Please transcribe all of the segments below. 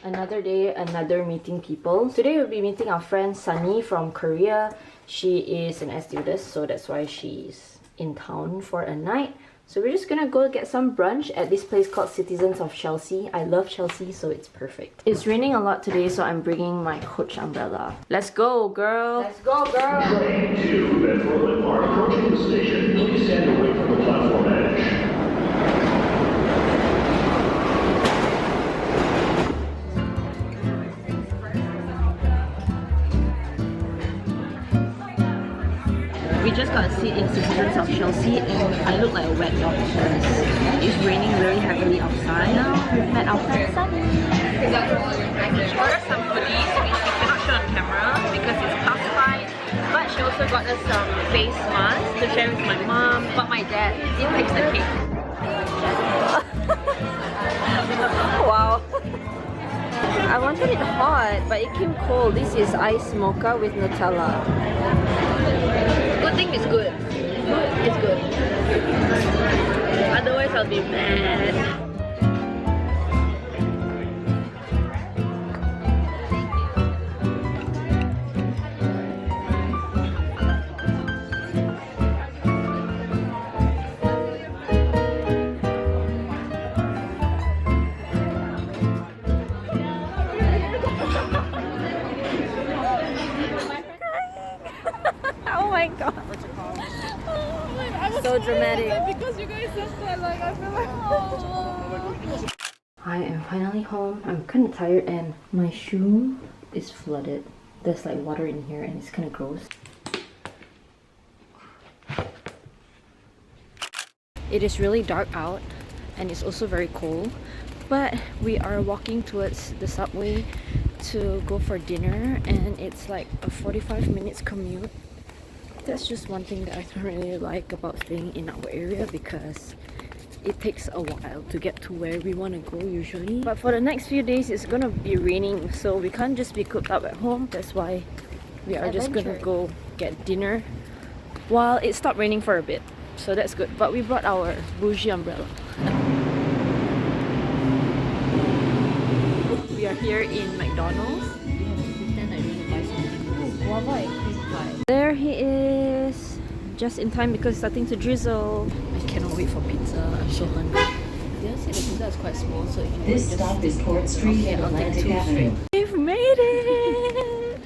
Another day, another meeting people. Today we'll be meeting our friend Sunny from Korea. She is an air stewardess, so that's why she's in town for a night. So we're just gonna go get some brunch at this place called Citizens of Chelsea. I love Chelsea, so it's perfect. It's raining a lot today, so I'm bringing my Coach umbrella. Let's go, girl! Let's go, girl! Train 2 at Berlin are approaching the station. Please stand away from the platform edge. We just got a seat in Citizens of Chelsea and I look like a wet dog because it's raining really heavily outside. Now we've met our friend Sunny. She ordered some goodies which she cannot show on camera because it's classified. But she also got us some face masks to share with my mom. But my dad did fix the cake. Wow. I wanted it hot, but it came cold. This is iced mocha with Nutella. Good thing it's good. It's good. Otherwise I'll be mad. Oh my god. So dramatic. Because you guys just said like I feel like I am finally home. I'm kind of tired and my shoe is flooded. There's like water in here and it's kind of gross. It is really dark out and it's also very cold, but we are walking towards the subway to go for dinner and it's like a 45 minutes commute. That's just one thing that I don't really like about staying in our area because it takes a while to get to where we want to go usually. But for the next few days it's gonna be raining, so we can't just be cooked up at home. That's why we are just gonna go get dinner while it stopped raining for a bit. So that's good. But we brought our bougie umbrella. We are here in McDonald's. We have to pretend I really buy something. Oh, guava and cream pie. There he is, just in time because it's starting to drizzle. I cannot wait for pizza. I'm so hungry. They say the pizza is quite small, so if you This stop is Port Street and Atlantic Avenue. We've made it!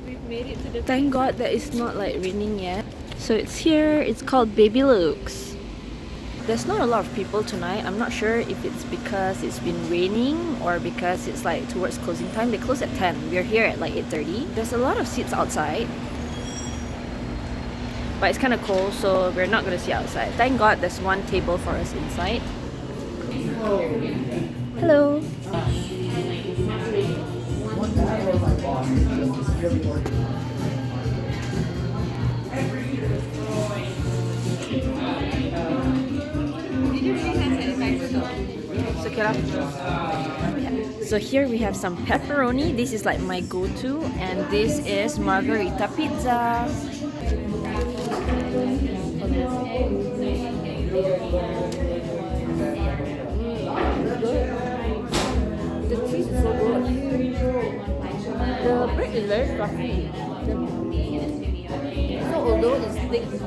We've made it to the... Thank God that it's not like raining yet. So it's here. It's called Baby Luke's. There's not a lot of people tonight. I'm not sure if it's because it's been raining or because it's like towards closing time. They close at 10. We're here at like 8:30. There's a lot of seats outside, but it's kind of cold, so we're not gonna sit outside. Thank God there's one table for us inside. Hello. So here we have some pepperoni. This is like my go-to, and this is margarita pizza. The cheese is so good. The bread is very fluffy. So although it's thick, it's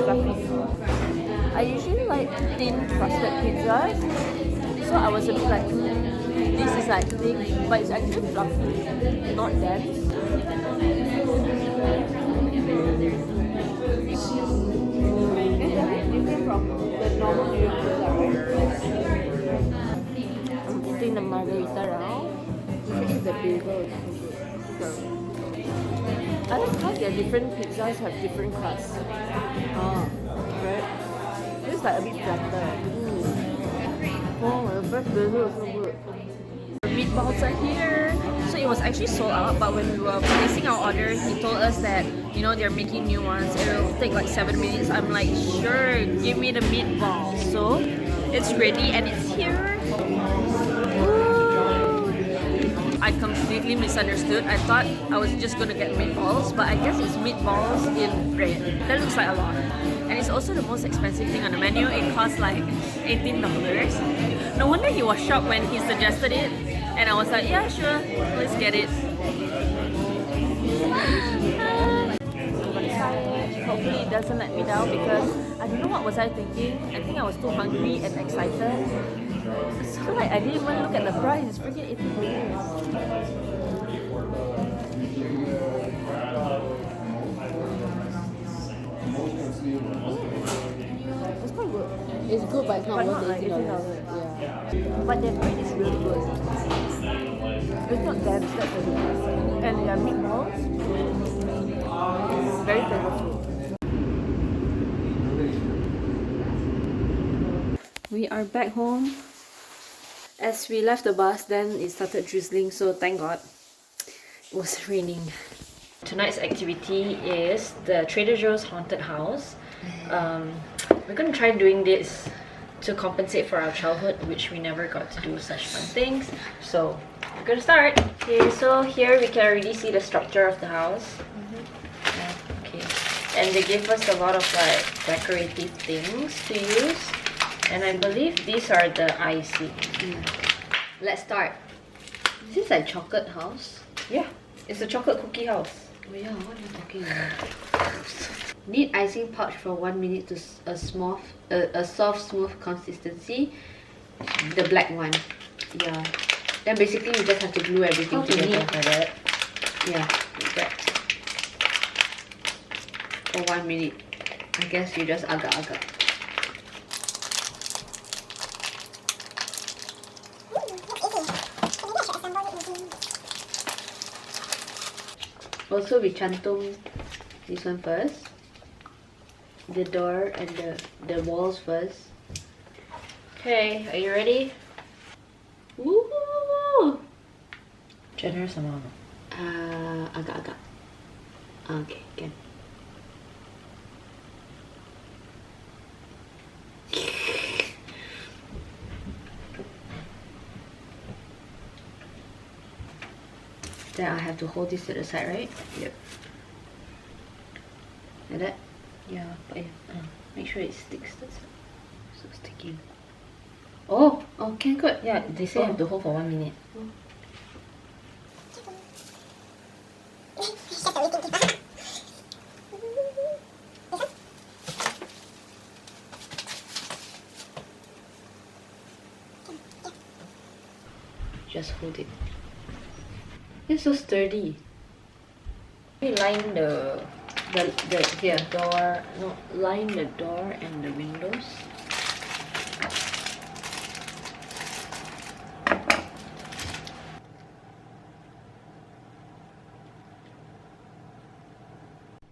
fluffy. I usually like thin crusted pizzas, so I was a bit like, this is like thick, but it's actually fluffy, not dense. It's definitely different from the normal New York pizza, right? I'm putting the margarita now. You should eat the bagel, it's so good. I like how their different pizzas have different crusts. Right? This is like a bit flatter. Oh, the fresh basil is so good. The meatballs are here. So it was actually sold out, but when we were placing our order, he told us that, you know, they're making new ones. It'll take like 7 minutes. I'm like, sure, give me the meatballs. So it's ready and it's here. Ooh. I I completely misunderstood. I thought I was just gonna get meatballs, but I guess it's meatballs in bread. That looks like a lot. And it's also the most expensive thing on the menu. It costs like $18. No wonder he was shocked when he suggested it. And I was like, yeah, sure, let's get it. Hopefully it doesn't let me down because I don't know what was I thinking. I think I was too hungry and excited. So like I didn't even look at the price. It's freaking $18. It's quite good. It's good, but it's not worth like $18. $18. Yeah. But their bread is really good. It's not dense, that's for sure. And their meatballs, very flavorful. We are back home. As we left the bus, then it started drizzling, so thank God it was raining. Tonight's activity is the Trader Joe's haunted house. We're gonna try doing this to compensate for our childhood, which we never got to do such fun things. So we're gonna start. Okay, so here we can already see the structure of the house. Okay, and they gave us a lot of like decorative things to use. And I believe these are the icing. Let's start. Is this like chocolate house? Yeah, it's a chocolate cookie house. Oh yeah, what are you talking about? Knead icing pouch for 1 minute to a soft, smooth consistency. The black one. Yeah. Then basically you just have to glue everything together. Like that. Yeah, like that. For 1 minute. I guess you just agak-agak. Also we cantum this one first. The door and the walls first. Okay, are you ready? Woo! Generous amount. Agak-agak. Okay, can. Then I have to hold this to the side, right? Yep. Like that? Yeah, but yeah. Make sure it sticks. That's so sticky. Oh, okay, good. Yeah, they say I have to hold for 1 minute. Just hold it. It's so sturdy. We line the here door. No, line the door and the windows.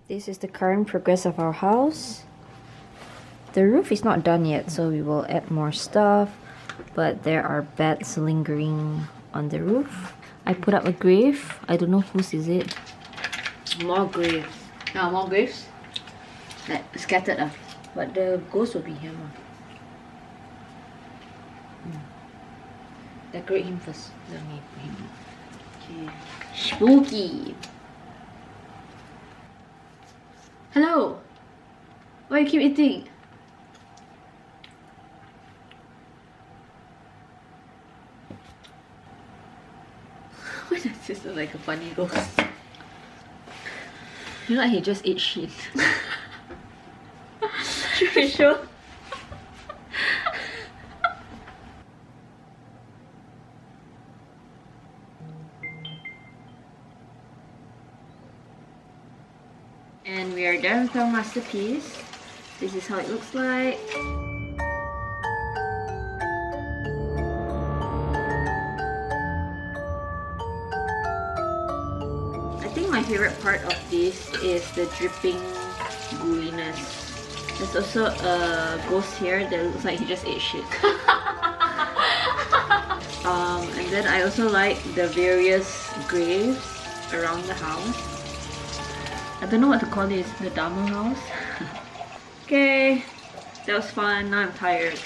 This is the current progress of our house. The roof is not done yet, so we will add more stuff. But there are bats lingering on the roof. I put up a grave. I don't know whose is it. More graves. No, more graves. Like scattered. But the ghost will be here. Decorate him first. Let me put him. Okay. Spooky. Hello. Why you keep eating? Why does this look like a funny ghost? You know, like he just ate shit. Should we show? And we are done with our masterpiece. This is how it looks like. My favorite part of this is the dripping gooiness. There's also a ghost here that looks like he just ate shit. And then I also like the various graves around the house. I don't know what to call this, the Dharma house. Okay, that was fun. Now I'm tired.